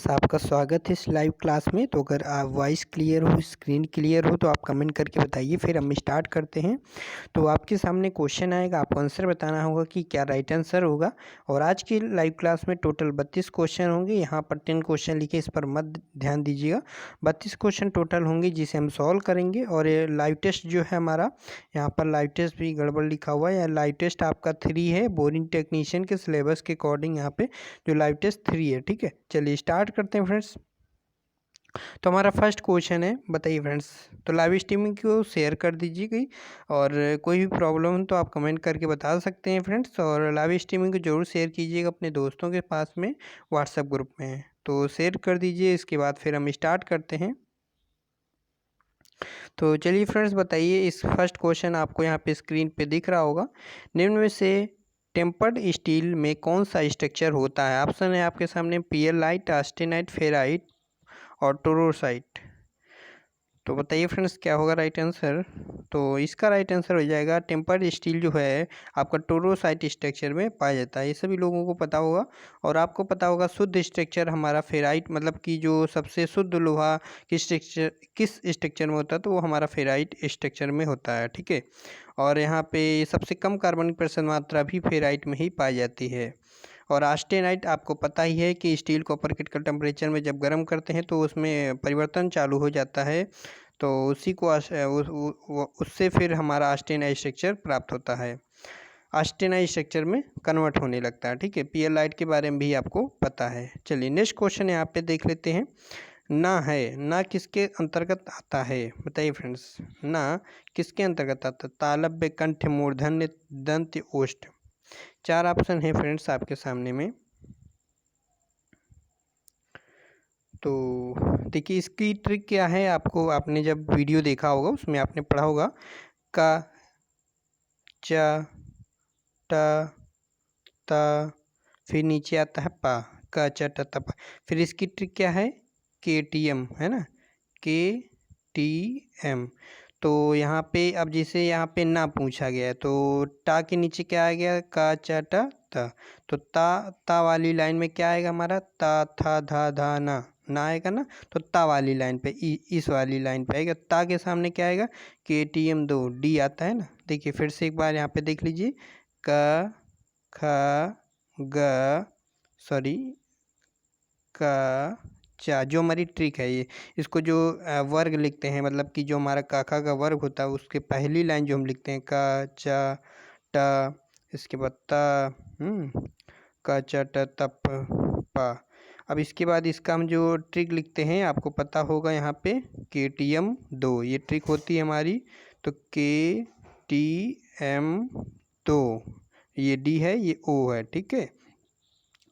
Friends, आपका स्वागत है इस लाइव क्लास में। तो अगर आप वॉइस क्लियर हो, स्क्रीन क्लियर हो तो आप कमेंट करके बताइए, फिर हम स्टार्ट करते हैं। तो आपके सामने क्वेश्चन आएगा, आपको आंसर बताना होगा कि क्या राइट आंसर होगा। और आज की लाइव क्लास में टोटल 32 क्वेश्चन होंगे। यहाँ पर 10 क्वेश्चन लिखे, इस पर मत ध्यान दीजिएगा। 32 क्वेश्चन टोटल होंगे जिसे हम सॉल्व करेंगे। और ये लाइव टेस्ट जो है हमारा, यहाँ पर लाइव टेस्ट भी गड़बड़ लिखा हुआ है। या लाइव टेस्ट आपका 3 है, बोरिंग टेक्नीशियन के सिलेबस के अकॉर्डिंग यहाँ पे जो लाइव टेस्ट 3 है। ठीक है, चलिए स्टार्ट करते हैं फ्रेंड्स। तो हमारा फर्स्ट क्वेश्चन है, बताइए फ्रेंड्स। तो लाइव स्ट्रीमिंग को शेयर कर दीजिए गई, और कोई भी प्रॉब्लम हो तो आप कमेंट करके बता सकते हैं फ्रेंड्स। और लाइव स्ट्रीमिंग को जरूर शेयर कीजिएगा अपने दोस्तों के पास में, व्हाट्सएप ग्रुप में। तो शेयर कर दीजिए, इसके बाद फिर हम स्टार्ट करते हैं। तो चलिए फ्रेंड्स, बताइए। इस फर्स्ट क्वेश्चन आपको यहाँ पे स्क्रीन पे दिख रहा होगा। निम्न में से टेम्पर्ड स्टील में कौन सा स्ट्रक्चर होता है? ऑप्शन है आपके सामने, पियरलाइट, ऑस्टेनाइट, फेराइट और टोरोसाइट। तो बताइए फ्रेंड्स, क्या होगा राइट आंसर? तो इसका राइट आंसर हो जाएगा, टेम्पर्ड स्टील जो है आपका टोरोसाइट स्ट्रक्चर में पाया जाता है। ये सभी लोगों को पता होगा। और आपको पता होगा शुद्ध स्ट्रक्चर हमारा फेराइट, मतलब कि जो सबसे शुद्ध लोहा किस स्ट्रक्चर में होता है, तो वो हमारा फेराइट स्ट्रक्चर में होता है। ठीक है। और यहाँ पे सबसे कम कार्बनिक प्रसरण मात्रा भी फेराइट में ही पाई जाती है। और ऑस्टेनाइट आपको पता ही है कि स्टील को अपर क्रिटिकल टेम्परेचर में जब गर्म करते हैं तो उसमें परिवर्तन चालू हो जाता है। तो उसी को उससे फिर हमारा ऑस्टेनाइट स्ट्रक्चर प्राप्त होता है, ऑस्टेनाइट स्ट्रक्चर में कन्वर्ट होने लगता है। ठीक है, पियरलाइट के बारे में भी आपको पता है। चलिए नेक्स्ट क्वेश्चन यहाँ पे देख लेते हैं। ना है, ना किसके अंतर्गत आता है? बताइए फ्रेंड्स, ना किसके अंतर्गत आता है? तालव्य, कंठ, मूर्धन्य, दंत, ओष्ठ। 4 ऑप्शन है फ्रेंड्स आपके सामने में। तो देखिए, इसकी ट्रिक क्या है, आपने जब वीडियो देखा होगा उसमें आपने पढ़ा होगा, का, च, ट, त, फिर नीचे आता है पा, का, च, ट, त, पा। फिर इसकी ट्रिक क्या है? KTM है ना, KTM। तो यहाँ पे अब जैसे यहाँ पे ना पूछा गया है, तो टा के नीचे क्या आ गया? का, च, ट, त। तो ता वाली लाइन में क्या आएगा हमारा? ता, था, धा, धा, ना आएगा ना। तो ता वाली लाइन पे, इस वाली लाइन पे आएगा। ता के सामने क्या आएगा? KTM 2, डी आता है ना। देखिए फिर से एक बार यहाँ पे देख लीजिए, क, ख, ग, सॉरी, का, चा। जो हमारी ट्रिक है ये, इसको जो वर्ग लिखते हैं, मतलब कि जो हमारा काका का वर्ग होता है उसके पहली लाइन जो हम लिखते हैं, का, चा, टा, इसके बाद ता, का, चा, टा, तप, पा। अब इसके बाद इसका हम जो ट्रिक लिखते हैं, आपको पता होगा यहाँ पे KTM 2, ये ट्रिक होती है हमारी। तो KTM 2, ये डी है, ये ओ है। ठीक है।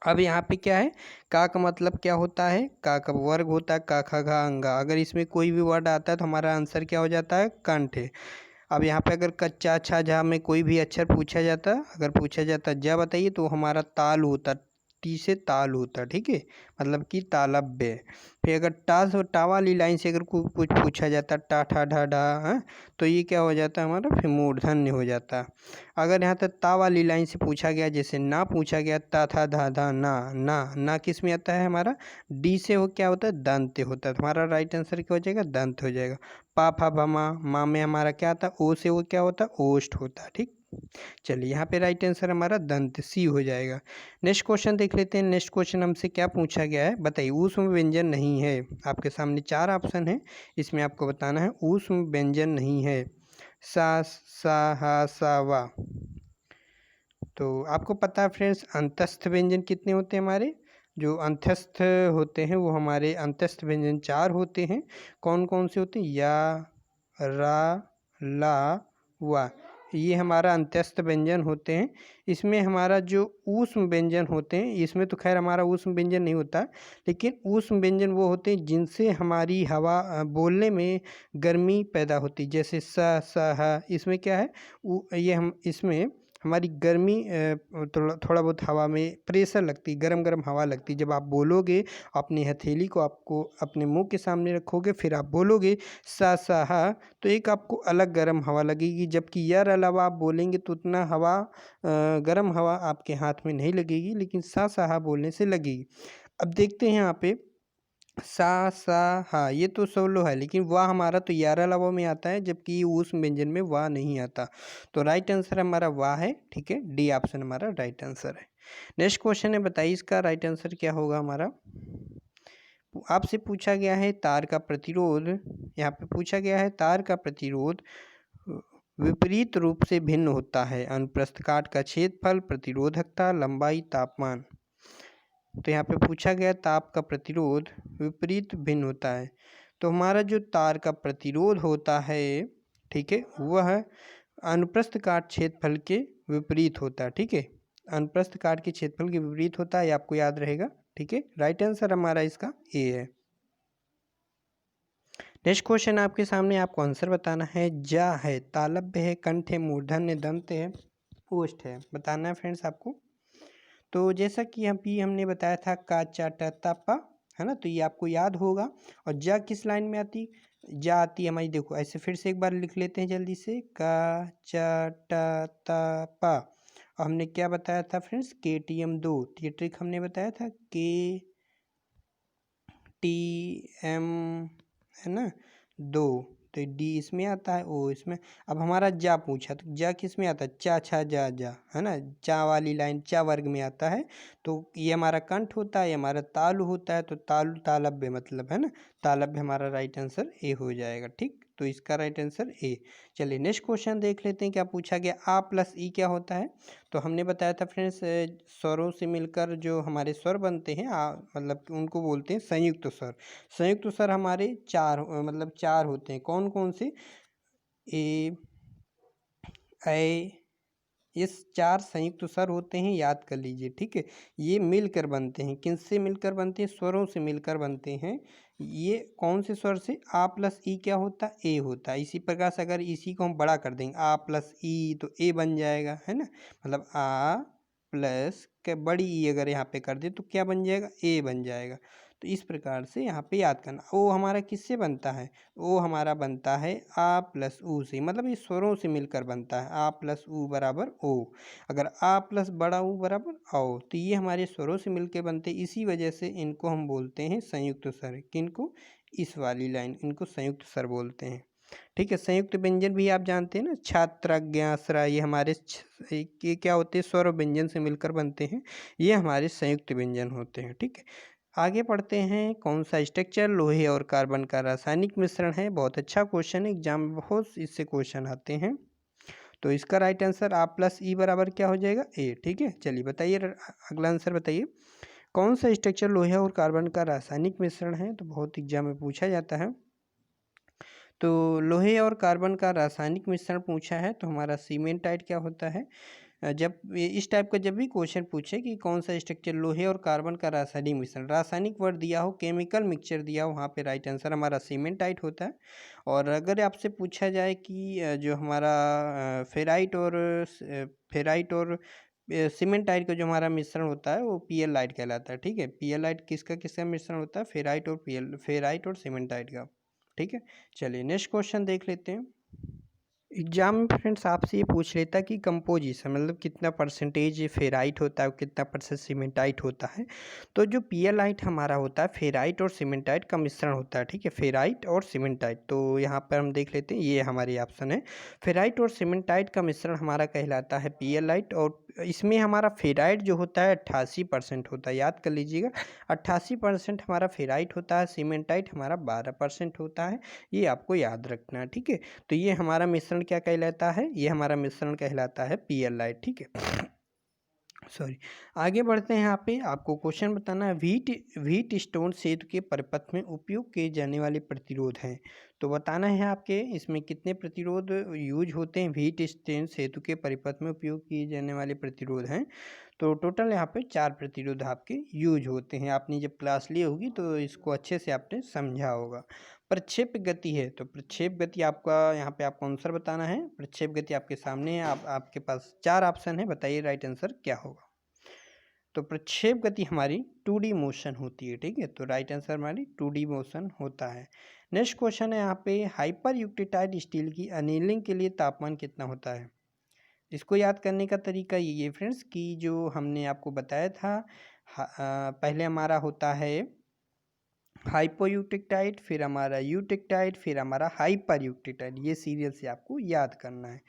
अब यहाँ पे क्या है? का मतलब क्या होता है? का वर्ग होता है, का, खा, घा, अंगा। अगर इसमें कोई भी वर्ड आता है तो हमारा आंसर क्या हो जाता है? कंठ है। अब यहाँ पे अगर कच्चा, छा, झा में कोई भी अक्षर पूछा जाता, अगर पूछा जाता जा बताइए, तो हमारा ताल होता, टी से ताल होता। ठीक है, मतलब कि तालव्य। फिर अगर टा वाली लाइन से अगर कुछ पूछा जाता, टा, ठा, ढा, ढा, हाँ, तो ये क्या हो जाता है हमारा? फिर मूर्धन्य हो जाता। अगर यहाँ तक ता वाली लाइन से पूछा गया, जैसे ना पूछा गया, ता, था, धा, धा, ना किस में आता है हमारा? डी से वो क्या होता है? दंत होता है। तो हमारा राइट आंसर क्या हो जाएगा? दंत हो जाएगा। पा, फा, भा, माँ में हमारा क्या आता है? ओ से वो क्या होता है? ओष्ठ होता है। ठीक, चलिए यहाँ पे राइट आंसर हमारा दंत, सी हो जाएगा। नेक्स्ट क्वेश्चन देख लेते हैं। नेक्स्ट क्वेश्चन हमसे क्या पूछा गया है, बताइए। ऊष्म व्यंजन नहीं है। आपके सामने 4 ऑप्शन है, इसमें आपको बताना है ऊष्म व्यंजन नहीं है। सा, सा, हा, सा, वा। तो आपको पता है फ्रेंड्स, अंतस्थ व्यंजन कितने होते हैं हमारे? जो अंतस्थ होते हैं वो हमारे अंतस्थ व्यंजन 4 होते हैं। कौन कौन से होते हैं? या, रा, ला, वा। ये हमारा अंत्यस्थ व्यंजन होते हैं। इसमें हमारा जो ऊष्म व्यंजन होते हैं, इसमें तो खैर हमारा ऊष्म व्यंजन नहीं होता, लेकिन ऊष्म व्यंजन वो होते हैं जिनसे हमारी हवा बोलने में गर्मी पैदा होती है। जैसे स, स, ह, इसमें क्या है? ये हम इसमें हमारी गर्मी, थोड़ा बहुत हवा में प्रेशर लगती, गरम गरम हवा लगती। जब आप बोलोगे, अपनी हथेली को आपको अपने मुंह के सामने रखोगे, फिर आप बोलोगे सा, सा, हा, तो एक आपको अलग गर्म हवा लगेगी। जबकि यार अलावा आप बोलेंगे तो उतना हवा, गर्म हवा आपके हाथ में नहीं लगेगी, लेकिन सा, सा, हा बोलने से लगेगी। अब देखते हैं यहाँ पे सा हाँ, ये तो सोलो है, लेकिन वाह हमारा तो यारा लवा में आता है, जबकि उस व्यंजन में वाह नहीं आता। तो राइट आंसर हमारा वाह है, ठीक है, डी ऑप्शन हमारा राइट आंसर है। नेक्स्ट क्वेश्चन है, बताइए इसका राइट आंसर क्या होगा हमारा। आपसे पूछा गया है तार का प्रतिरोध, यहाँ पे पूछा गया है तार का प्रतिरोध विपरीत रूप से भिन्न होता है। अनुप्रस्थ काट का क्षेत्रफल, प्रतिरोधकता, लंबाई, तापमान। तो यहाँ पे पूछा गया ताप का प्रतिरोध विपरीत भिन्न होता है। तो हमारा जो तार का प्रतिरोध होता है, ठीक है, वह अनुप्रस्थ काट क्षेत्रफल के विपरीत होता है, ठीक है, अनुप्रस्थ काट के क्षेत्रफल के विपरीत होता है, ये आपको याद रहेगा, ठीक है। राइट आंसर हमारा इसका ए है। नेक्स्ट क्वेश्चन आपके सामने, आपको आंसर बताना है। जा है, तालव्य है, कंठ है, मूर्धन्य, दंत है, ओष्ठ है, बताना है फ्रेंड्स आपको। तो जैसा कि अभी हमने बताया था का चा टा ता पा, है ना, तो ये आपको याद होगा। और जा किस लाइन में आती, जा आती है हमारी, देखो ऐसे फिर से एक बार लिख लेते हैं जल्दी से, का चा टा ता पा। और हमने क्या बताया था फ्रेंड्स, के टी एम 2, ये ट्रिक हमने बताया था, के टी एम, है ना, 2, तो डी इसमें आता है, ओ इसमें। अब हमारा जा पूछा, तो जा किस में आता है, चा छा जा जा, है ना, चा वाली लाइन चा वर्ग में आता है। तो ये हमारा कंठ होता है, ये हमारा तालु होता है, तो तालु तालव्य मतलब, है ना, तालव्य हमारा राइट आंसर ए हो जाएगा, ठीक। तो इसका राइट आंसर ए। चलिए नेक्स्ट क्वेश्चन देख लेते हैं, क्या पूछा गया, आ प्लस ई क्या होता है। तो हमने बताया था फ्रेंड्स, स्वरों से मिलकर जो हमारे स्वर बनते हैं, मतलब कि उनको बोलते हैं संयुक्त स्वर। संयुक्त स्वर हमारे चार, मतलब चार होते हैं, कौन कौन से, ए ऐ, इस चार संयुक्त स्वर होते हैं, याद कर लीजिए, ठीक है। ये मिलकर बनते हैं, किनसे मिलकर बनते हैं, स्वरों से मिलकर बनते हैं। ये कौन से स्वर से, आ प्लस ई क्या होता है, ए होता है। इसी प्रकार से अगर इसी को हम बड़ा कर देंगे, आ प्लस ई, तो ए बन जाएगा, है ना, मतलब आ प्लस के बड़ी ई अगर यहाँ पे कर दे तो क्या बन जाएगा, ए बन जाएगा। तो इस प्रकार से यहाँ पे याद करना। ओ हमारा किससे बनता है, ओ हमारा बनता है आ प्लस ऊ से, मतलब ये स्वरों से मिलकर बनता है, आ प्लस ऊ बराबर ओ। अगर आ प्लस बड़ा ऊ बराबर आओ, तो ये हमारे स्वरों से मिलकर बनते, इसी वजह से इनको हम बोलते हैं संयुक्त स्वर। किनको, इस वाली लाइन, इनको संयुक्त स्वर बोलते हैं, ठीक है। संयुक्त व्यंजन भी आप जानते हैं ना, छात्र, ज्ञासरा, ये हमारे ये क्या होते हैं, स्वर और व्यंजन से मिलकर बनते हैं, ये हमारे संयुक्त व्यंजन होते हैं, ठीक है। आगे पढ़ते हैं, कौन सा स्ट्रक्चर लोहे और कार्बन का रासायनिक मिश्रण है। बहुत अच्छा क्वेश्चन है, एग्जाम में बहुत इससे क्वेश्चन आते हैं। तो इसका राइट आंसर आ प्लस ई बराबर क्या हो जाएगा, ए, ठीक है। चलिए बताइए, अगला आंसर बताइए, कौन सा स्ट्रक्चर लोहे और कार्बन का रासायनिक मिश्रण है। तो बहुत एग्जाम में पूछा जाता है। तो लोहे और कार्बन का रासायनिक मिश्रण पूछा है, तो हमारा सीमेंटाइट क्या होता है। जब इस टाइप का जब भी क्वेश्चन पूछे कि कौन सा स्ट्रक्चर लोहे और कार्बन का रासायनिक मिश्रण, रासायनिक वर्ड दिया हो, केमिकल मिक्सचर दिया हो, वहाँ पे राइट आंसर हमारा सीमेंटाइट होता है। और अगर आपसे पूछा जाए कि जो हमारा फेराइट और सीमेंटाइट का जो हमारा मिश्रण होता है, वो पीएल लाइट कहलाता है, ठीक है। पीएल लाइट किसका किसका मिश्रण होता है, फेराइट और सीमेंटाइट का, ठीक है। चलिए नेक्स्ट क्वेश्चन देख लेते हैं। एग्जाम में फ्रेंड्स आपसे ये पूछ लेता कि कंपोजिशन, मतलब कितना परसेंटेज फेराइट होता है और कितना परसेंट सीमेंटाइट होता है। तो जो पियलाइट हमारा होता है, फेराइट और सीमेंटाइट का मिश्रण होता है, ठीक है, फेराइट और सीमेंटाइट। तो यहाँ पर हम देख लेते हैं, ये हमारी ऑप्शन है, फेराइट और सीमेंटाइट का मिश्रण हमारा कहलाता है पियलाइट। और इसमें हमारा फेराइट जो होता है 88% होता है, याद कर लीजिएगा, 88% हमारा फेराइट होता है, सीमेंटाइट हमारा 12% होता है, ये आपको याद रखना है, ठीक है। तो ये हमारा मिश्रण क्या कहलाता है, ये हमारा मिश्रण कहलाता है पीएलआई, ठीक है। सॉरी, आगे बढ़ते हैं। यहाँ पे आपको क्वेश्चन बताना है, व्हीट स्टोन सेतु के परिपथ में उपयोग किए जाने वाले प्रतिरोध हैं। तो बताना है आपके, इसमें कितने प्रतिरोध यूज होते हैं, व्हीट स्टोन सेतु के परिपथ में उपयोग किए जाने वाले प्रतिरोध हैं। तो टोटल यहाँ पे 4 प्रतिरोध आपके यूज होते हैं। आपने जब क्लास ली होगी तो इसको अच्छे से आपने समझा होगा। प्रक्षेप गति है, तो प्रक्षेप गति आपका यहाँ पे आपको आंसर बताना है। प्रक्षेप गति आपके सामने है, आपके पास 4 ऑप्शन है, बताइए राइट आंसर क्या होगा। तो प्रक्षेप गति हमारी 2D मोशन होती है, ठीक है। तो राइट आंसर हमारी 2D मोशन होता है। नेक्स्ट क्वेश्चन है यहाँ पे, हाइपर यूक्टिटाइड स्टील की अनिलिंग के लिए तापमान कितना होता है। इसको याद करने का तरीका ये है फ्रेंड्स, कि जो हमने आपको बताया था, पहले हमारा होता है हाइपोयूटिक्टाइड, फिर हमारा यूटिक्टाइड, फिर हमारा हाइपर यूटिक्टाइड। ये सीरियल से आपको याद करना है।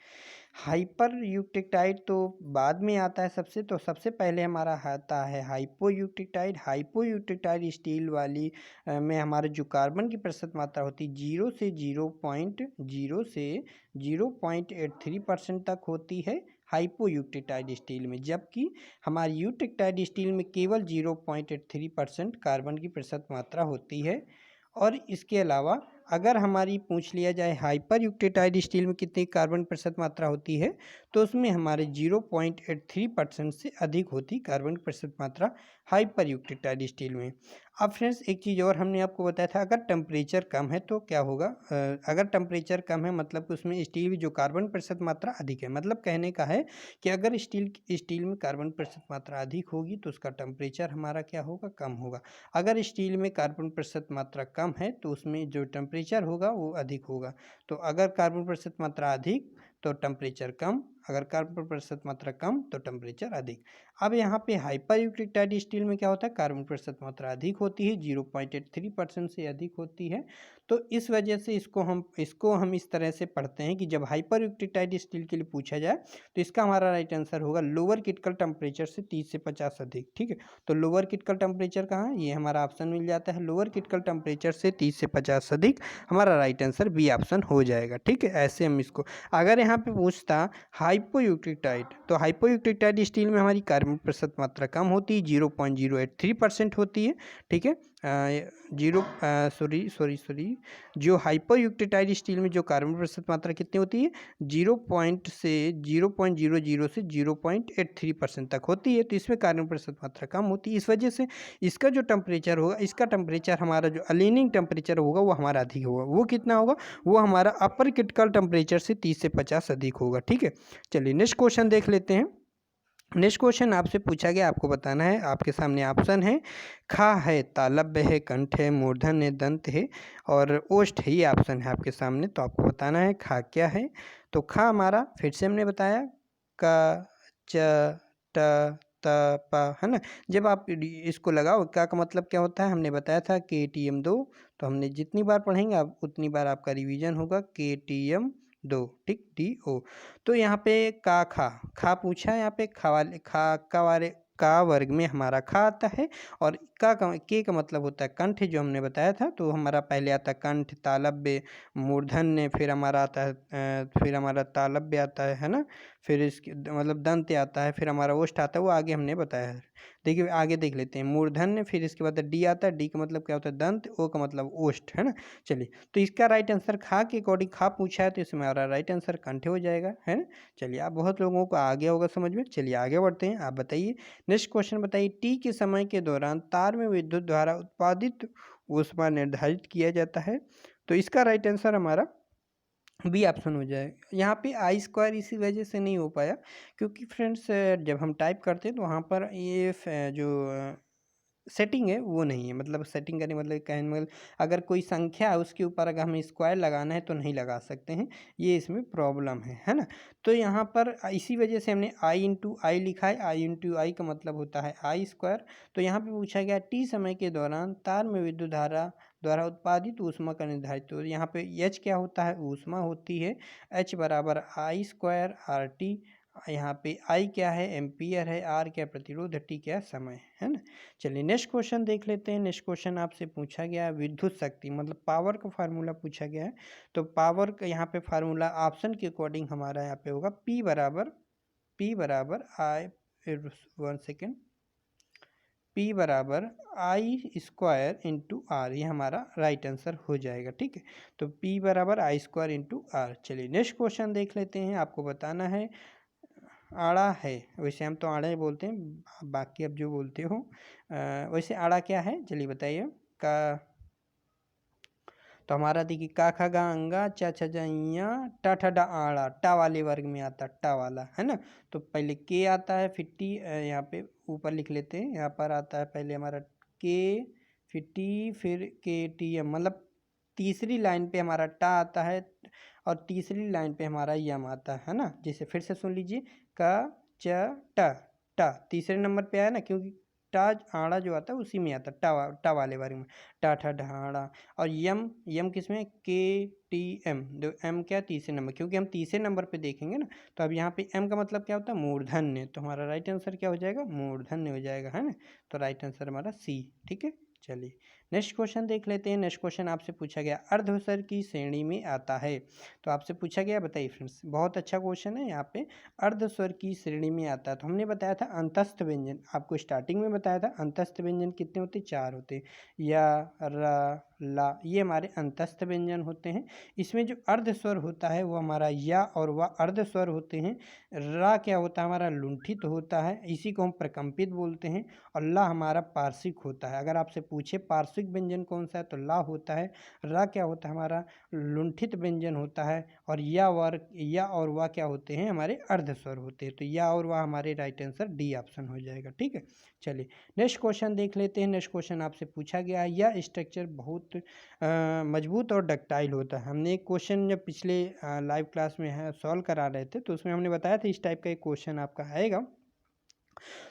हाइपर यूटिक्टाइड तो बाद में आता है सबसे, तो सबसे पहले हमारा आता है हाइपोयूटिक्टाइड। हाइपोयूटिक्टाइड स्टील वाली में हमारे जो कार्बन की प्रतिशत मात्रा होती है 0 से 0.83% तक होती है हाइपोयूटिक्टाइड स्टील में, जबकि हमारी यूटिक्टाइड स्टील में केवल 0.83% कार्बन की प्रतिशत मात्रा होती है। और इसके अलावा अगर हमारी पूछ लिया जाए हाइपर यूक्टेटाइड स्टील में कितनी कार्बन प्रतिशत मात्रा होती है, तो उसमें हमारे 0.83% से अधिक होती कार्बन प्रतिशत मात्रा हाइपर यूक्टेटाइड स्टील में। अब फ्रेंड्स एक चीज़ और हमने आपको बताया था, अगर टेम्परेचर कम है तो क्या होगा, अगर टेम्परेचर कम है मतलब कि उसमें स्टील की जो कार्बन प्रतिशत मात्रा अधिक है। मतलब कहने का है कि अगर स्टील में कार्बन प्रतिशत मात्रा अधिक होगी तो उसका टेम्परेचर हमारा क्या होगा, कम होगा। अगर स्टील में कार्बन प्रतिशत मात्रा कम है तो उसमें जो टेम्परेचर होगा वो अधिक होगा। तो अगर कार्बन प्रतिशत मात्रा अधिक तो टेम्परेचर कम, अगर कार्बन प्रतिशत मात्रा कम तो टेम्परेचर अधिक। अब यहाँ पे हाइपर यूटिक्टाइड स्टील में क्या होता है, कार्बन प्रतिशत मात्रा अधिक होती है, 0.83% से अधिक होती है। तो इस वजह से इसको हम इस तरह से पढ़ते हैं कि जब हाइपर यूटिक्टाइड स्टील के लिए पूछा जाए तो इसका हमारा राइट आंसर होगा लोअर क्रिटिकल टेम्परेचर से 30 से 50 अधिक। ठीक है, तो लोअर क्रिटिकल टेम्परेचर कहाँ है, ये हमारा ऑप्शन मिल जाता है, लोअर क्रिटिकल टेम्परेचर से 30 से 50 अधिक। हमारा राइट आंसर बी ऑप्शन हो जाएगा। ठीक है, ऐसे हम इसको, अगर यहाँ पे पूछता हाइपोयूटिक्टाइड, तो हाइपोयूटिक्टाइड स्टील में हमारी कार्बन प्रतिशत मात्रा कम होती है, 0.083% होती है। ठीक है, सॉरी जो हाइपोयूटिक्टाइड स्टील में जो कार्बन प्रतिशत मात्रा कितनी होती है, 0.00 से 0.83% तक होती है। तो इसमें कार्बन प्रतिशत मात्रा कम होती है, इस वजह से इसका जो टेम्परेचर होगा, इसका टेम्परेचर हमारा जो अलीनिंग टेम्परेचर होगा वो हमारा अधिक होगा। वो कितना होगा, वो हमारा अपर क्रिटिकल टेम्परेचर से 30 से 50 अधिक होगा। ठीक है, चलिए नेक्स्ट क्वेश्चन देख लेते हैं। नेक्स्ट क्वेश्चन आपसे पूछा गया, आपको बताना है। आपके सामने ऑप्शन है, खा है, तालब्य है, कंठ है, मूर्धन है, दंत है और ओष्ठ है। ये ऑप्शन है आपके सामने, तो आपको बताना है खा क्या है। तो खा हमारा फिर से हमने बताया क च ट त प, है ना। जब आप इसको लगाओ, का मतलब क्या होता है, हमने बताया था KTM2। तो हमने जितनी बार पढ़ेंगे आप उतनी बार आपका रिवीजन होगा, KTM2। ठीक, DO। तो यहाँ पे खा पूछा है, यहाँ पे खा वाले का वर्ग में हमारा खा आता है। और के का मतलब होता है कंठ, जो हमने बताया था। तो हमारा पहले आता है कंठ, तालब्य, मूर्धन्य, फिर हमारा आता है फिर हमारा तालब्य आता है ना। फिर इसके मतलब दंत आता है, फिर हमारा ओष्ठ आता है, वो आगे हमने बताया है। देखिए आगे देख लेते हैं, मूर्धन्य, फिर इसके बाद डी आता है, डी का मतलब क्या होता है दंत, ओ का मतलब ओष्ठ, है ना। चलिए, तो इसका राइट आंसर खा के अकॉर्डिंग खा पूछा है, तो इसमें हमारा राइट आंसर कंठ हो जाएगा, है ना। चलिए, आप बहुत लोगों को आ गया होगा समझ में। चलिए आगे बढ़ते हैं, आप बताइए नेक्स्ट क्वेश्चन बताइए। टी के समय के दौरान तार में विद्युत द्वारा उत्पादित ऊष्मा निर्धारित किया जाता है। तो इसका राइट आंसर हमारा बी ऑप्शन हो जाएगा। यहाँ पे आई स्क्वायर इसी वजह से नहीं हो पाया क्योंकि फ्रेंड्स जब हम टाइप करते हैं तो वहाँ पर ये जो सेटिंग है वो नहीं है। मतलब सेटिंग करने मतलब कहने मतलब अगर कोई संख्या है उसके ऊपर अगर हमें स्क्वायर लगाना है तो नहीं लगा सकते हैं, ये इसमें प्रॉब्लम है ना। तो यहाँ पर इसी वजह से हमने आई इंटू आई लिखा है। आई इंटू आई का मतलब होता है आई स्क्वायर। तो यहाँ पे पूछा गया टी समय के दौरान तार में विद्युत धारा द्वारा उत्पादित ऊष्मा का निर्धारित। तो यहाँ पे एच क्या होता है, ऊष्मा होती है। एच बराबर आई स्क्वायर आर टी। यहाँ पे आई क्या है, एम्पियर है। आर क्या प्रतिरोध, टी क्या समय, है ना। चलिए नेक्स्ट क्वेश्चन देख लेते हैं। नेक्स्ट क्वेश्चन आपसे पूछा गया है विद्युत शक्ति मतलब पावर का फार्मूला पूछा गया है। तो पावर का यहाँ पे फार्मूला ऑप्शन के अकॉर्डिंग हमारा यहाँ पे होगा P बराबर आई, 1 सेकेंड, P बराबर आई स्क्वायर इंटू आर। ये हमारा राइट आंसर हो जाएगा। ठीक है, तो P बराबर आई स्क्वायर इंटू आर। चलिए नेक्स्ट क्वेश्चन देख लेते हैं। आपको बताना है आड़ा है, वैसे हम तो आड़ा ही बोलते हैं, बाकी अब जो बोलते हो वैसे आड़ा क्या है, चलिए बताइए। का तो हमारा देखिए का खा गा अंगा चा छा जाइया टा ठा डा आड़ा, टा वाले वर्ग में आता टा वाला, है ना। तो पहले के आता है, फिर टी यहाँ पे ऊपर लिख लेते हैं। यहाँ पर आता है पहले हमारा के, फिर टी, फिर KTM। मतलब तीसरी लाइन पे हमारा टा आता है और तीसरी लाइन पे हमारा यम आता है ना। जैसे फिर से सुन लीजिए, का च टा, टा तीसरे नंबर पे आया ना, क्योंकि टा आड़ा जो आता है उसी में आता है, टा वाले वर्ग में, टा ठा ढाड़ा। और यम किसमें, के टी एम, एम क्या, तीसरे नंबर, क्योंकि हम तीसरे नंबर पे देखेंगे ना। तो अब यहाँ पे एम का मतलब क्या होता है, मूर्धन्य। तो हमारा राइट आंसर क्या हो जाएगा, मूर्धन्य हो जाएगा, है ना। तो राइट आंसर हमारा सी। ठीक है, चलिए नेक्स्ट क्वेश्चन देख लेते हैं। नेक्स्ट क्वेश्चन आपसे पूछा गया अर्धस्वर की श्रेणी में आता है। तो आपसे पूछा गया, बताइए फ्रेंड्स, बहुत अच्छा क्वेश्चन है। यहाँ पे अर्धस्वर की श्रेणी में आता है। तो हमने बताया था अंतस्थ व्यंजन, आपको स्टार्टिंग में बताया था अंतस्थ व्यंजन कितने होते, 4 होते, या, र, ला, ये हमारे अंतस्थ व्यंजन होते हैं। इसमें जो अर्धस्वर होता है वो हमारा या और वह अर्धस्वर होते हैं। रा क्या होता है, हमारा लुंठित होता है, इसी को हम प्रकंपित बोलते हैं। और ला हमारा पार्श्विक होता है। अगर आपसे पूछे पार्श्विक व्यंजन कौन सा है, तो ला होता है। रा क्या होता है, हमारा लुंठित व्यंजन होता है। और या और वाह क्या होते हैं, हमारे अर्धस्वर होते हैं। तो या और वाह हमारे राइट आंसर डी ऑप्शन हो जाएगा। ठीक है, चलिए नेक्स्ट क्वेश्चन देख लेते हैं। नेक्स्ट क्वेश्चन आपसे पूछा गया है, यह स्ट्रक्चर बहुत मजबूत और डक्टाइल होता है। हमने एक क्वेश्चन जब पिछले लाइव क्लास में है सॉल्व करा रहे थे, तो उसमें हमने बताया था इस टाइप का एक क्वेश्चन आपका आएगा।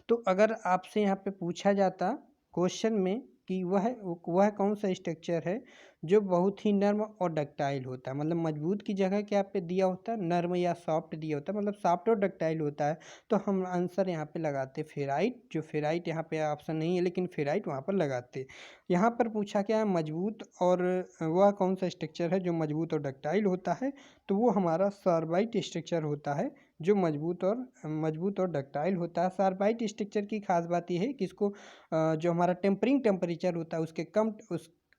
तो अगर आपसे यहाँ पे पूछा जाता क्वेश्चन में कि वह कौन सा स्ट्रक्चर है जो बहुत ही नर्म और डक्टाइल होता है, मतलब मजबूत की जगह क्या पे दिया होता है, नर्म या सॉफ्ट दिया होता है, मतलब सॉफ्ट और डक्टाइल होता है। तो हम आंसर यहाँ पे लगाते फेराइट। जो फेराइट यहाँ पे ऑप्शन नहीं है, लेकिन फेराइट वहाँ पर लगाते। यहाँ पर पूछा क्या है, मजबूत, और वह कौन सा स्ट्रक्चर है जो मजबूत और डक्टाइल होता है। तो वो हमारा सार्बाइट स्ट्रक्चर होता है, जो मजबूत और डक्टाइल होता है। सार्बाइट स्ट्रक्चर की खास बात यह है कि इसको जो हमारा टेम्परिंग टेम्परेचर होता है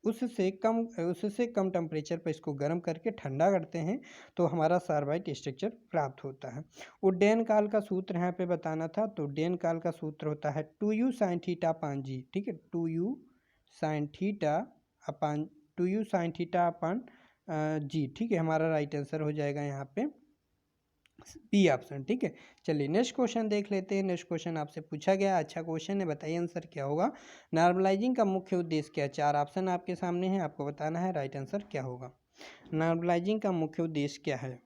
उससे कम टेम्परेचर पर इसको गर्म करके ठंडा करते हैं, तो हमारा सार्बाइट स्ट्रक्चर प्राप्त होता है। उड्डयन काल का सूत्र यहाँ पे बताना था। तो उड्डयन काल का सूत्र होता है 2u sin थीटा अपान जी। ठीक है, 2u sin थीटा अपान जी। ठीक है, हमारा राइट आंसर हो जाएगा यहाँ पे बी ऑप्शन। ठीक है, चलिए नेक्स्ट क्वेश्चन देख लेते हैं। नेक्स्ट क्वेश्चन आपसे पूछा गया, अच्छा क्वेश्चन है, बताइए आंसर क्या होगा। नॉर्मलाइजिंग का मुख्य उद्देश्य क्या है, 4 ऑप्शन आपके सामने है, आपको बताना है राइट आंसर क्या होगा। नॉर्मलाइजिंग का मुख्य उद्देश्य क्या है।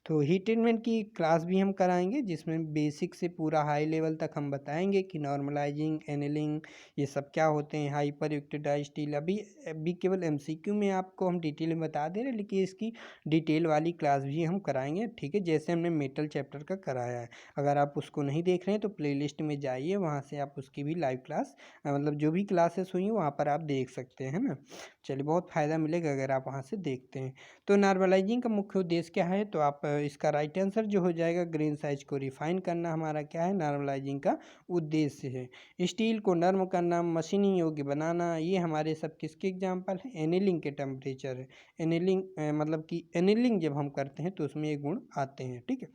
तो हीट ट्रीटमेंट की क्लास भी हम कराएंगे, जिसमें बेसिक से पूरा हाई लेवल तक हम बताएंगे कि नॉर्मलाइजिंग, एनेलिंग, ये सब क्या होते हैं, हाइपर यूक्टिडाइज स्टील। अभी केवल एमसीक्यू में आपको हम डिटेल में बता दे रहे हैं, लेकिन इसकी डिटेल वाली क्लास भी हम कराएंगे। ठीक है, जैसे हमने मेटल चैप्टर का कराया है। अगर आप उसको नहीं देख रहे हैं तो प्लेलिस्ट में जाइए, वहाँ से आप उसकी भी लाइव क्लास, मतलब जो भी क्लासेस हुई वहाँ पर आप देख सकते हैं ना। चलिए, बहुत फ़ायदा मिलेगा अगर आप वहाँ से देखते हैं। तो नॉर्मलाइजिंग का मुख्य उद्देश्य क्या है, तो आप इसका राइट आंसर जो हो जाएगा, ग्रेन साइज को रिफाइन करना हमारा क्या है, नॉर्मलाइजिंग का उद्देश्य है। स्टील को नर्म करना, मशीनिंग योग्य बनाना, ये हमारे सब किसके एग्जाम्पल है, एनेलिंग के टेम्परेचर है। एनेलिंग मतलब कि एनेलिंग जब हम करते हैं तो उसमें ये गुण आते हैं। ठीक है,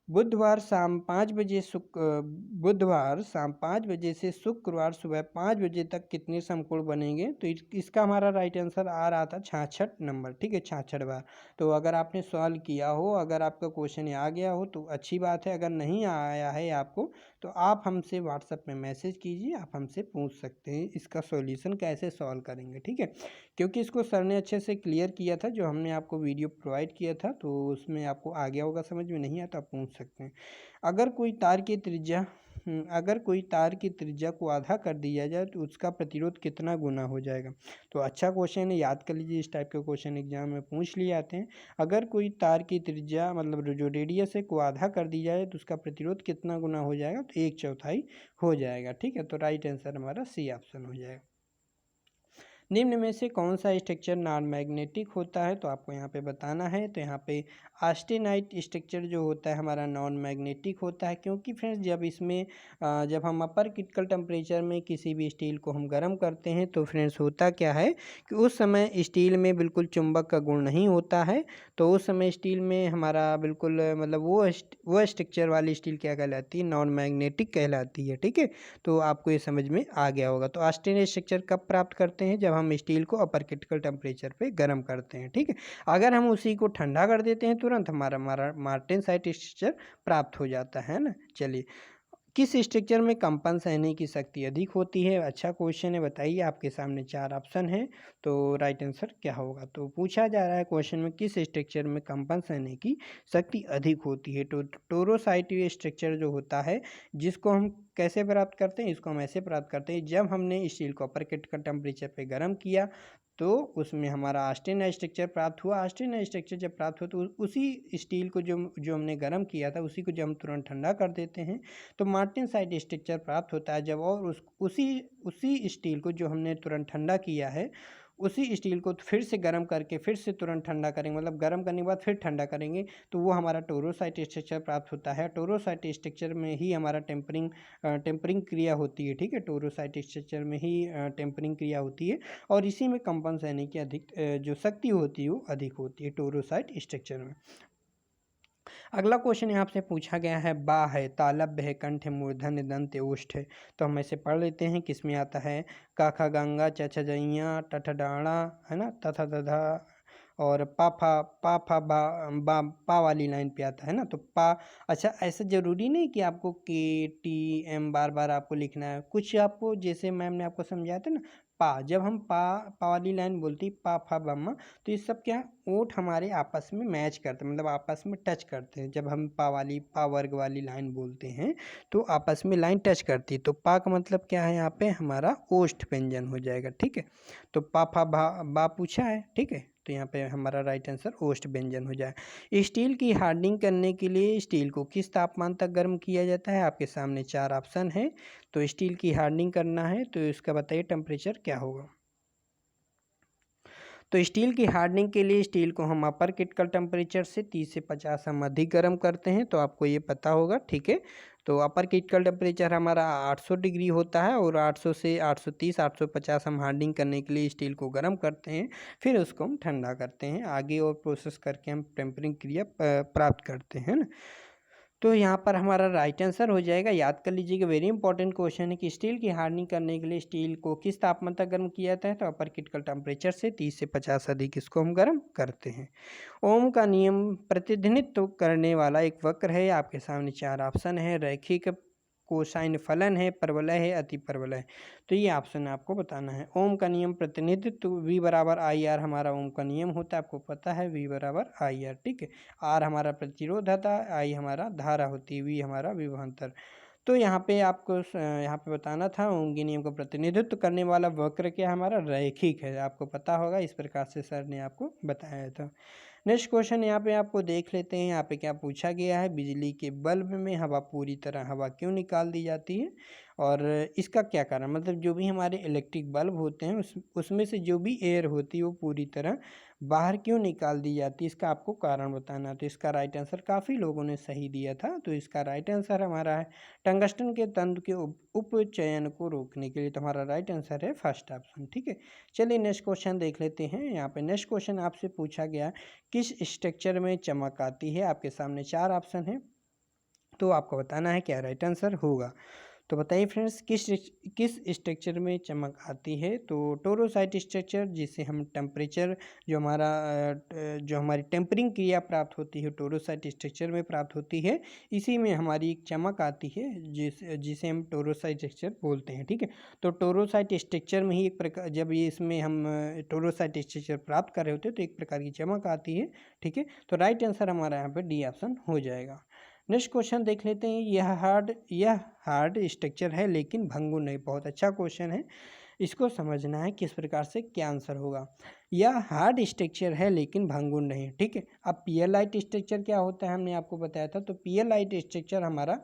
बुधवार शाम 5 बजे से शुक्रवार सुबह 5 बजे तक कितने समकोण बनेंगे। तो इसका हमारा राइट आंसर आ रहा था 66 नंबर। ठीक है, 66 बार। तो अगर आपने सॉल्व किया हो, अगर आपका क्वेश्चन आ गया हो तो अच्छी बात है। अगर नहीं आया है आपको तो आप हमसे व्हाट्सएप में मैसेज कीजिए, आप हमसे पूछ सकते हैं इसका सॉल्यूशन कैसे सॉल्व करेंगे। ठीक है, क्योंकि इसको सर ने अच्छे से क्लियर किया था, जो हमने आपको वीडियो प्रोवाइड किया था, तो उसमें आपको आ गया होगा, समझ में नहीं आया तो आप पूछ सकते हैं। अगर कोई तार की त्रिज्या को आधा कर दिया जाए तो उसका प्रतिरोध कितना गुना हो जाएगा। तो अच्छा क्वेश्चन है, याद कर लीजिए, इस टाइप के क्वेश्चन एग्जाम में पूछ लिए आते हैं। अगर कोई तार की त्रिज्या मतलब जो रेडियस है को आधा कर दी जाए तो उसका प्रतिरोध कितना गुना हो जाएगा, तो 1/4 हो जाएगा। ठीक है, तो राइट आंसर हमारा सी ऑप्शन हो जाएगा। निम्न में से कौन सा स्ट्रक्चर नॉन मैग्नेटिक होता है, तो आपको यहाँ पे बताना है। तो यहाँ पे ऑस्टेनाइट स्ट्रक्चर जो होता है हमारा नॉन मैग्नेटिक होता है, क्योंकि फ्रेंड्स जब हम अपर क्रिटिकल टेम्परेचर में किसी भी स्टील को हम गर्म करते हैं तो फ्रेंड्स होता क्या है कि उस समय स्टील में बिल्कुल चुंबक का गुण नहीं होता है। तो उस समय स्टील में हमारा बिल्कुल मतलब वो स्ट्रक्चर वाली स्टील क्या कहलाती है, नॉन मैग्नेटिक कहलाती है। ठीक है, तो आपको ये समझ में आ गया होगा। तो ऑस्टेनाइट स्ट्रक्चर कब प्राप्त करते हैं, जब हम स्टील को अपर क्रिटिकल टेम्परेचर पे गर्म करते हैं। ठीक है, अगर हम उसी को ठंडा कर देते हैं तुरंत हमारा मार्टेनसाइट स्ट्रक्चर प्राप्त हो जाता है ना। चलिए किस स्ट्रक्चर में कंपन सहने की शक्ति अधिक होती है? अच्छा क्वेश्चन है, बताइए। आपके सामने 4 ऑप्शन हैं, तो राइट आंसर क्या होगा? तो पूछा जा रहा है क्वेश्चन में किस स्ट्रक्चर में कंपन सहने की शक्ति अधिक होती है? तो टोरोसाइट स्ट्रक्चर जो होता है, जिसको हम कैसे प्राप्त करते हैं? इसको हम ऐसे प्राप्त करते हैं, जब हमने स्टील को अपर क्रिटिकल टेम्परेचर पे गर्म किया तो उसमें हमारा ऑस्टेनाइज्ड स्ट्रक्चर प्राप्त हुआ। ऑस्टेनाइज्ड स्ट्रक्चर जब प्राप्त हुआ तो उसी स्टील को जो जो हमने गर्म किया था, उसी को जब हम तुरंत ठंडा कर देते हैं तो मार्टेनसाइट स्ट्रक्चर प्राप्त होता है। जब और उसी स्टील को जो हमने तुरंत ठंडा किया है, उसी स्टील को फिर से गर्म करके फिर से तुरंत ठंडा करेंगे, मतलब गर्म करने के बाद फिर ठंडा करेंगे, तो वो हमारा टोरोसाइट स्ट्रक्चर प्राप्त होता है। टोरोसाइट स्ट्रक्चर में ही हमारा टेम्परिंग क्रिया होती है, ठीक है। टोरोसाइट स्ट्रक्चर में ही टेम्परिंग क्रिया होती है और इसी में कंपन सहने की अधिक जो शक्ति होती है वो अधिक होती है टोरोसाइट स्ट्रक्चर में। अगला क्वेश्चन यहाँ से पूछा गया है, बा है, तालब्य है, कंठ है, मूर्धन्य, दंत है, ओष्ठ है। तो हम ऐसे पढ़ लेते हैं किसमें आता है। का खा गंगा, च छ जइया, ट ठ डाणा, है ना, त थ द धा और पा फा बा पा वाली लाइन पे आता है ना, तो पा। अच्छा, ऐसा ज़रूरी नहीं कि आपको के टी एम बार बार आपको लिखना है। कुछ आपको, जैसे मैम ने आपको समझाया था ना, पा, जब हम पा वाली लाइन बोलती पा फा बम्मा, तो ये सब क्या, ओठ हमारे आपस में मैच करते हैं, मतलब आपस में टच करते हैं। जब हम पा वर्ग वाली लाइन बोलते हैं तो आपस में लाइन टच करती है। तो पा का मतलब क्या है, यहाँ पे हमारा ओष्ठ व्यंजन हो जाएगा, ठीक है। तो पा फा बा पूछा है, ठीक है, तो यहाँ पे हमारा राइट आंसर ओष्ठ व्यंजन हो जाए। स्टील की हार्डनिंग करने के लिए स्टील को किस तापमान तक गर्म किया जाता है? आपके सामने 4 ऑप्शन है। तो स्टील की हार्डनिंग करना है तो इसका बताइए टेम्परेचर क्या होगा। तो स्टील की हार्डनिंग के लिए स्टील को हम अपर क्रिटिकल टेम्परेचर से 30 से 50 हम अधिक गर्म करते हैं, तो आपको ये पता होगा, ठीक है। तो अपर क्रिटिकल टेम्परेचर हमारा 800 डिग्री होता है और 800 से 830 850 हम हार्डनिंग करने के लिए स्टील को गर्म करते हैं, फिर उसको हम ठंडा करते हैं, आगे और प्रोसेस करके हम टेम्परिंग क्रिया प्राप्त करते हैं ना। तो यहाँ पर हमारा राइट आंसर हो जाएगा। याद कर लीजिएगा, वेरी इंपॉर्टेंट क्वेश्चन है कि स्टील की हार्डनिंग करने के लिए स्टील को किस तापमान तक गर्म किया जाता है? तो अपर क्रिटिकल टेम्परेचर से 30 से 50 अधिक इसको हम गर्म करते हैं। ओम का नियम प्रतिनिधित्व करने वाला एक वक्र है। आपके सामने 4 ऑप्शन है, रैखिक, कोसाइन फलन है, परवलय है, अति परवलय। तो ये ऑप्शन आपको बताना है। ओम का नियम प्रतिनिधित्व V बराबर आई आर हमारा ओम का नियम होता है, आपको पता है, V बराबर आई आर, ठीक है। आर हमारा प्रतिरोधता, आई हमारा धारा होती है, V हमारा विभवांतर। तो यहाँ पे आपको यहाँ पे बताना था, ओम के नियम का प्रतिनिधित्व करने वाला वक्र क्या हमारा रैखिक है, आपको पता होगा, इस प्रकार से सर ने आपको बताया था। नेक्स्ट क्वेश्चन यहाँ पे आपको देख लेते हैं। यहाँ पे क्या पूछा गया है, बिजली के बल्ब में हवा पूरी तरह हवा क्यों निकाल दी जाती है और इसका क्या कारण, मतलब जो भी हमारे इलेक्ट्रिक बल्ब होते हैं उसमें से जो भी एयर होती है वो पूरी तरह बाहर क्यों निकाल दी जाती है, इसका आपको कारण बताना। तो इसका राइट आंसर काफ़ी लोगों ने सही दिया था, तो इसका राइट आंसर हमारा है टंगस्टन के तंतु के उपचयन को रोकने के लिए। तो हमारा राइट आंसर है फर्स्ट ऑप्शन, ठीक है। चलिए नेक्स्ट क्वेश्चन देख लेते हैं। यहाँ पे नेक्स्ट क्वेश्चन आपसे पूछा गया, किस स्ट्रक्चर में चमक आती है? आपके सामने 4 ऑप्शन है, तो आपको बताना है क्या राइट आंसर होगा। तो बताइए फ्रेंड्स, किस स्ट्रक्चर में चमक आती है? तो टोरोसाइट स्ट्रक्चर, जिसे हम टेम्परेचर जो हमारी टेम्परिंग क्रिया प्राप्त होती है टोरोसाइट स्ट्रक्चर में प्राप्त होती है, इसी में हमारी एक चमक आती है जिसे हम टोरोसाइट स्ट्रक्चर बोलते हैं, ठीक है। तो टोरोसाइट स्ट्रक्चर में ही एक प्रकार, जब ये इसमें हम टोरोसाइट स्ट्रक्चर प्राप्त कर रहे होते हैं तो एक प्रकार की चमक आती है, ठीक है। तो राइट आंसर हमारा यहाँ पर डी ऑप्शन हो जाएगा। नेक्स्ट क्वेश्चन देख लेते हैं। यह हार्ड स्ट्रक्चर है लेकिन भंगुर नहीं। बहुत अच्छा क्वेश्चन है, इसको समझना है किस प्रकार से क्या आंसर होगा। यह हार्ड स्ट्रक्चर है लेकिन भंगुर नहीं, ठीक है। अब पियरलाइट स्ट्रक्चर क्या होता है, हमने आपको बताया था। तो पियरलाइट स्ट्रक्चर हमारा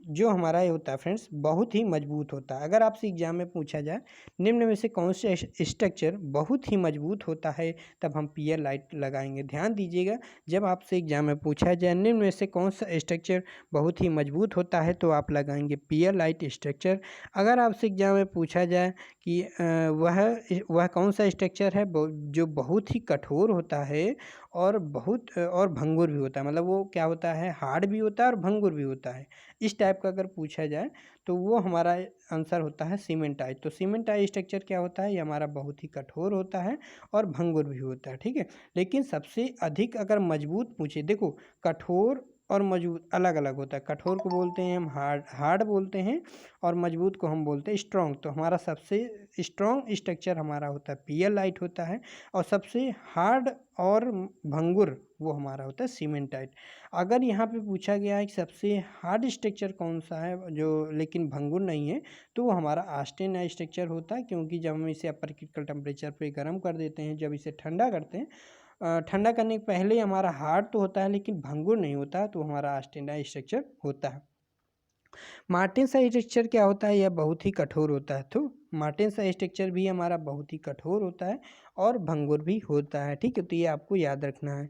जो हमारा ये होता है फ्रेंड्स, बहुत ही मजबूत होता है। अगर आपसे एग्जाम में पूछा जाए निम्न में से कौन से स्ट्रक्चर बहुत ही मजबूत होता है, तब हम पियरलाइट लगाएंगे। ध्यान दीजिएगा, जब आपसे एग्जाम में पूछा जाए निम्न में से कौन सा स्ट्रक्चर बहुत ही मजबूत होता है, तो आप लगाएंगे पियरलाइट स्ट्रक्चर। अगर आपसे एग्जाम में पूछा जाए कि वह कौन सा स्ट्रक्चर है जो बहुत ही कठोर होता है और भंगुर भी होता है, मतलब वो क्या होता है, हार्ड भी होता है और भंगुर भी होता है, इस टाइप का अगर पूछा जाए तो वो हमारा आंसर होता है सीमेंटाइट। तो सीमेंटाइट स्ट्रक्चर क्या होता है, ये हमारा बहुत ही कठोर होता है और भंगुर भी होता है, ठीक है। लेकिन सबसे अधिक अगर मजबूत पूछे, देखो कठोर और मजबूत अलग अलग होता है। कठोर को बोलते हैं हम हार्ड बोलते हैं, और मजबूत को हम बोलते हैं स्ट्रॉन्ग। तो हमारा सबसे स्ट्रॉन्ग स्ट्रक्चर हमारा होता है पियरलाइट होता है, और सबसे हार्ड और भंगुर वो हमारा होता है सीमेंटाइट। अगर यहाँ पे पूछा गया है कि सबसे हार्ड स्ट्रक्चर कौन सा है जो लेकिन भंगुर नहीं है, तो वो हमारा ऑस्टेनाइट स्ट्रक्चर होता है, क्योंकि जब हम इसे अपर क्रिटिकल टेम्परेचर पे गर्म कर देते हैं, जब इसे ठंडा करते हैं, ठंडा करने के पहले हमारा हार्ड तो होता है लेकिन भंगुर नहीं होता, तो हमारा ऑस्टेनाइट स्ट्रक्चर होता है। मार्टेन सा स्ट्रक्चर क्या होता है? यह बहुत ही कठोर होता है। तो मार्टेन सा स्ट्रक्चर भी हमारा बहुत ही कठोर होता है और भंगुर भी होता है। ठीक है, तो ये आपको याद रखना है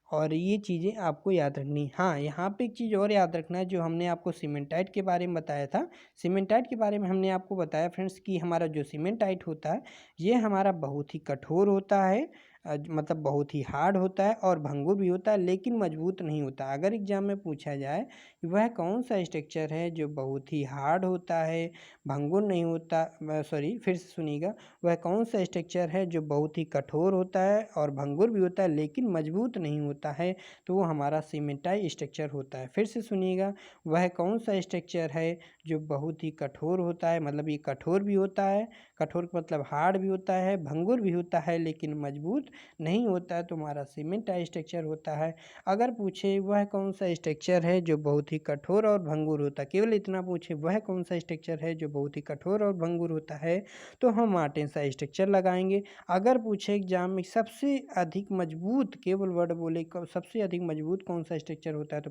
और ये चीज़ें आपको याद रखनी। हाँ, यहाँ पे एक चीज़ और याद रखना है, जो हमने आपको सीमेंटाइट के बारे में बताया था। सीमेंटाइट के बारे में हमने आपको बताया फ्रेंड्स कि हमारा जो सीमेंटाइट होता है ये हमारा बहुत ही कठोर होता है, मतलब बहुत ही हार्ड होता है और भंगुर भी होता है, लेकिन मजबूत नहीं होता। अगर एग्जाम में पूछा जाए कि वह कौन सा स्ट्रक्चर है जो बहुत ही हार्ड होता है, भंगुर नहीं होता, सॉरी फिर से सुनिएगा, वह कौन सा स्ट्रक्चर है जो बहुत ही कठोर होता है और भंगुर भी होता है लेकिन मजबूत नहीं होता है, तो वो हमारा सीमेंटाइट स्ट्रक्चर होता है। फिर से सुनिएगा, वह कौन सा स्ट्रक्चर है जो बहुत ही कठोर होता है, मतलब ये कठोर भी होता है, कठोर का मतलब हार्ड भी होता है, भंगुर भी होता है लेकिन मजबूत नहीं होता है, तो हमारा सीमेंटाइट स्ट्रक्चर होता है। अगर पूछे वह कौन सा स्ट्रक्चर है जो बहुत ही कठोर और भंगुर होता है, केवल इतना पूछे वह कौन सा स्ट्रक्चर है जो बहुत ही कठोर और भंगुर होता है, तो हम मार्टेन सा स्ट्रक्चर लगाएंगे। अगर पूछे एग्जाम में सबसे अधिक मजबूत, केवल वर्ड बोले सबसे अधिक मजबूत कौन सा स्ट्रक्चर होता है, तो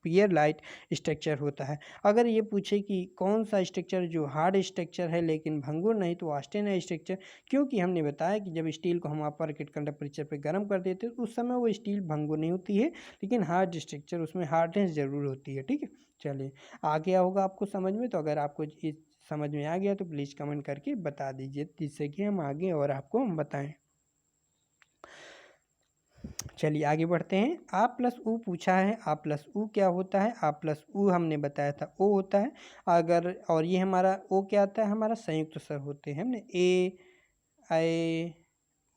पियरलाइट स्ट्रक्चर होता है। अगर ये पूछे कि कौन सा स्ट्रक्चर जो हार्ड स्ट्रक्चर है लेकिन भंगुर नहीं, तो ऑस्टेनाइट स्ट्रक्चर, क्योंकि हमने बताया कि जब स्टील को हम अपर क्रिटिकल टेम्परेचर पे गर्म कर देते हैं तो उस समय वो स्टील भंगुर नहीं होती है, लेकिन हार्ड स्ट्रक्चर उसमें हार्डनेस ज़रूर होती है। ठीक है, चलिए आ गया होगा आपको समझ में। तो अगर आपको इस समझ में आ गया तो प्लीज़ कमेंट करके बता दीजिए, जिससे कि हम आगे और आपको हम बताएं। चलिए आगे बढ़ते हैं। आ प्लस ऊ पूछा है, आ प्लस ऊ क्या होता है? आ प्लस ऊ हमने बताया था ओ होता है। अगर और ये हमारा ओ क्या आता है? हमारा संयुक्त स्वर होते हैं। हमने ए आई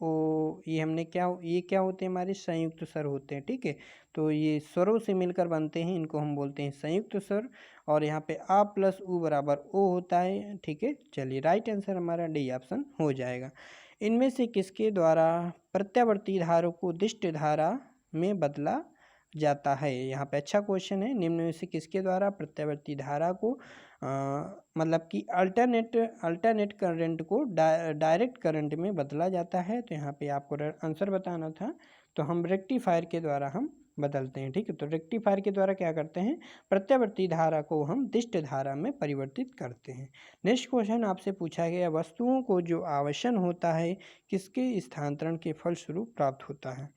ओ, ये क्या होते हैं? हमारे संयुक्त स्वर होते हैं। ठीक है, तो ये स्वरों से मिलकर बनते हैं, इनको हम बोलते हैं संयुक्त स्वर। और यहाँ पे आ प्लस ऊ बराबर ओ होता है। ठीक है, चलिए राइट आंसर हमारा डी ऑप्शन हो जाएगा। इनमें से किसके द्वारा प्रत्यावर्ती धारा को दिष्ट धारा में बदला जाता है? यहाँ पे अच्छा क्वेश्चन है। निम्न में से किसके द्वारा प्रत्यावर्ती धारा को मतलब कि अल्टरनेट करंट को डायरेक्ट करंट में बदला जाता है? तो यहाँ पे आपको आंसर बताना था, तो हम रेक्टिफायर के द्वारा हम बदलते हैं। ठीक है, तो रेक्टिफायर के द्वारा क्या करते हैं? प्रत्यावर्ती धारा को हम दिष्ट धारा में परिवर्तित करते हैं। नेक्स्ट क्वेश्चन आपसे पूछा गया, वस्तुओं को जो आवेशन होता है किसके स्थानांतरण के फलस्वरूप प्राप्त होता है?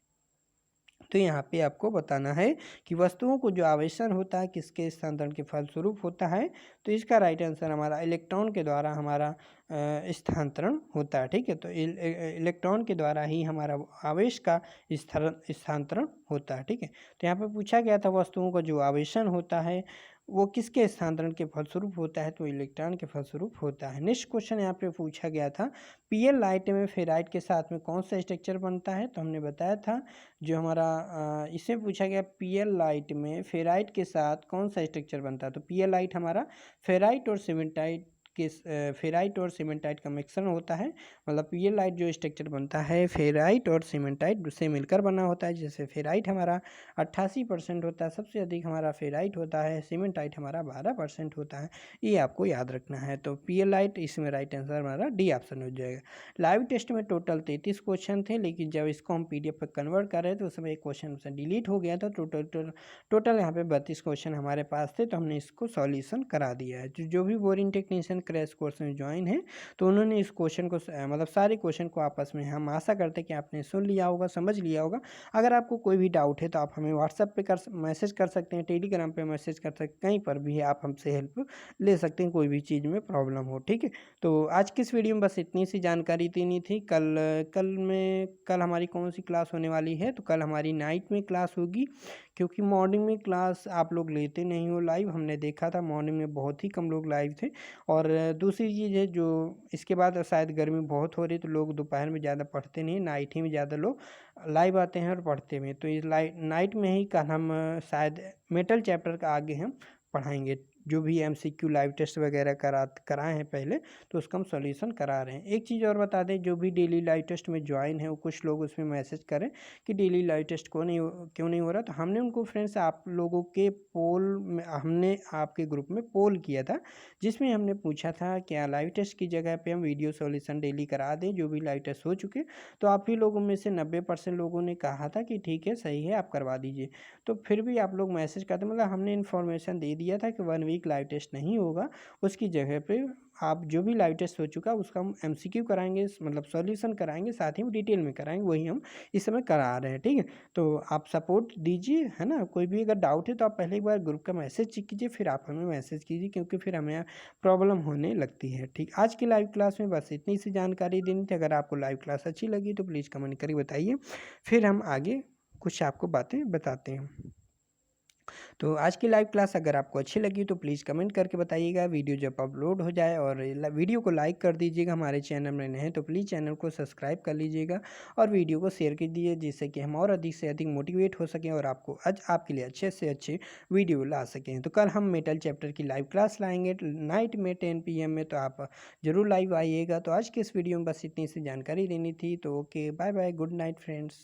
तो यहाँ पे आपको बताना है कि वस्तुओं को जो आवेशन होता है किसके स्थानांतरण के फलस्वरूप होता है। तो इसका राइट आंसर हमारा इलेक्ट्रॉन के द्वारा हमारा स्थानांतरण होता है। ठीक है, तो इलेक्ट्रॉन के द्वारा ही हमारा आवेश का स्थानांतरण होता है। ठीक है, तो यहाँ पे पूछा गया था वस्तुओं का जो आवेशन होता है वो किसके स्थानांतरण के फलस्वरूप होता है? तो इलेक्ट्रॉन के फलस्वरूप होता है। नेक्स्ट क्वेश्चन यहाँ पे पूछा गया था, पियरलाइट में फेराइट के साथ में कौन सा स्ट्रक्चर बनता है? तो हमने बताया था जो हमारा इसमें पूछा गया पियरलाइट में फेराइट के साथ कौन सा स्ट्रक्चर बनता है? तो पियरलाइट हमारा फेराइट और सीमेंटाइट के फेराइट और सीमेंटाइट का मिक्सर होता है। मतलब पियरलाइट जो स्ट्रक्चर बनता है फेराइट और सीमेंटाइट से मिलकर बना होता है। जैसे फेराइट हमारा 88% होता है, सबसे अधिक हमारा फेराइट होता है, सीमेंटाइट हमारा 12% होता है। ये आपको याद रखना है। तो पियरलाइट, इसमें राइट आंसर हमारा डी ऑप्शन हो जाएगा। लाइव टेस्ट में टोटल 33 क्वेश्चन थे, लेकिन जब इसको हम PDF पर कन्वर्ट कर रहे थे तो उस समय एक क्वेश्चन से डिलीट हो गया था। तो टोटल यहाँ पे 32 क्वेश्चन हमारे पास थे, तो हमने इसको सॉल्यूशन करा दिया है। जो भी बोरिंग टेक्नीशियन क्रैश कोर्स में ज्वाइन है तो उन्होंने इस क्वेश्चन को मतलब सारे क्वेश्चन को आपस में, हम आशा करते हैं कि आपने सुन लिया होगा, समझ लिया होगा। अगर आपको कोई भी डाउट है तो आप हमें व्हाट्सएप पे मैसेज कर सकते हैं, टेलीग्राम पे मैसेज कर सकते हैं, कहीं पर भी आप हमसे हेल्प ले सकते हैं कोई भी चीज़ में प्रॉब्लम हो। ठीक है, तो आज की इस वीडियो में बस इतनी सी जानकारी देनी थी। कल हमारी कौन सी क्लास होने वाली है? तो कल हमारी नाइट में क्लास होगी, क्योंकि मॉर्निंग में क्लास आप लोग लेते नहीं हो लाइव। हमने देखा था मॉर्निंग में बहुत ही कम लोग लाइव थे, और दूसरी चीज़ है जो इसके बाद शायद गर्मी बहुत हो रही है तो लोग दोपहर में ज़्यादा पढ़ते नहीं, नाइट ही में ज़्यादा लोग लाइव आते हैं और पढ़ते हैं। तो इस नाइट में ही कल हम शायद मेटल चैप्टर का आगे हम पढ़ाएंगे। जो भी एमसीक्यू लाइव टेस्ट वगैरह कराए हैं पहले, तो उसका हम सॉल्यूशन करा रहे हैं। एक चीज़ और बता दें, जो भी डेली लाइव टेस्ट में ज्वाइन है वो कुछ लोग उसमें मैसेज करें कि डेली लाइव टेस्ट क्यों नहीं हो रहा। तो हमने उनको फ्रेंड्स आप लोगों के पोल में, हमने आपके ग्रुप में पोल किया था जिसमें हमने पूछा था क्या लाइव टेस्ट की जगह पे हम वीडियो सॉल्यूशन डेली करा दें जो भी लाइव टेस्ट हो चुके। तो आप ही लोगों में से 90% लोगों ने कहा था कि ठीक है, सही है, आप करवा दीजिए। तो फिर भी आप लोग मैसेज करते, मतलब हमने इन्फॉर्मेशन दे दिया था कि 1 वीक लाइव टेस्ट नहीं होगा, उसकी जगह पे आप जो भी लाइव टेस्ट हो चुका उसका हम एमसीक्यू कराएंगे, मतलब सॉल्यूशन कराएंगे, साथ ही में डिटेल में कराएंगे, वही हम इस समय करा रहे हैं। ठीक है, तो आप सपोर्ट दीजिए, है ना। कोई भी अगर डाउट है तो आप पहले एक बार ग्रुप का मैसेज चेक कीजिए, फिर आप हमें मैसेज कीजिए, क्योंकि फिर हमें प्रॉब्लम होने लगती है। ठीक, आज की लाइव क्लास में बस इतनी सी जानकारी देनी थी। अगर आपको लाइव क्लास अच्छी लगी तो प्लीज़ कमेंट करके बताइए, फिर हम आगे कुछ आपको बातें बताते हैं। तो आज की लाइव क्लास अगर आपको अच्छी लगी तो प्लीज़ कमेंट करके बताइएगा, वीडियो जब अपलोड हो जाए, और वीडियो को लाइक कर दीजिएगा। हमारे चैनल में नए हैं तो प्लीज़ चैनल को सब्सक्राइब कर लीजिएगा और वीडियो को शेयर कर दीजिए, जिससे कि हम और अधिक से अधिक मोटिवेट हो सकें और आपको आज आपके लिए अच्छे से अच्छे वीडियो ला सकें। तो कल हम मेटल चैप्टर की लाइव क्लास लाएंगे नाइट में 10 PM में, तो आप ज़रूर लाइव आइएगा। तो आज के इस वीडियो में बस इतनी सी जानकारी देनी थी। तो okay, bye bye, good night friends.